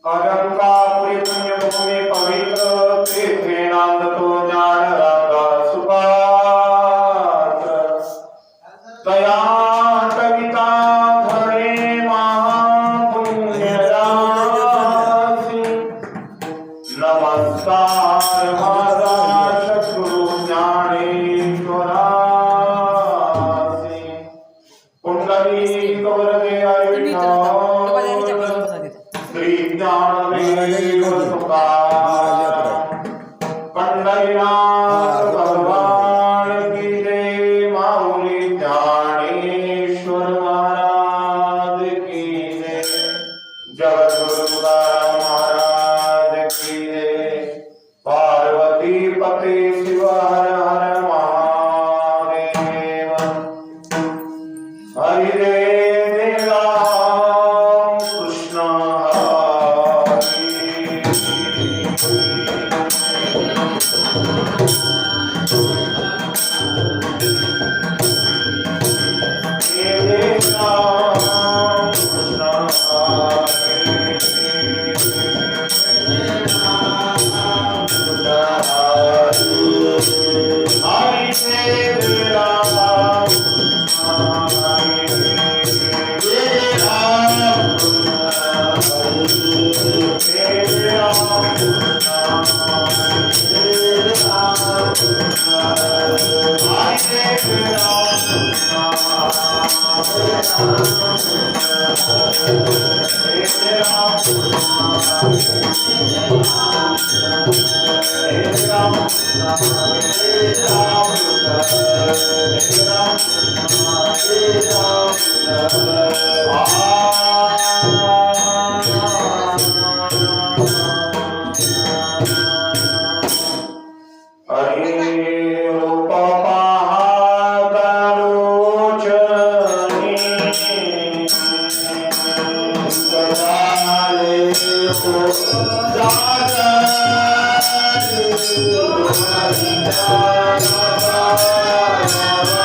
अरंगापुरी पुण्यभूमी पवित्र तीर्थे नांदतो ज्ञान रागा सुपात्र तया कविता धरे महापुण्यराशी नमस्कार माझा सद्गुरु ज्ञानेश्वरासी पुंडलिक वरदे श्री ज्ञानदेव तुकाराम पंढरीनाथ भगवान की जय माऊली ज्ञानेश्वर महाराज की जय जगद्गुरु तुकाराम महाराज की जय पार्वती पते शिव हर हर महादेव हरि Jai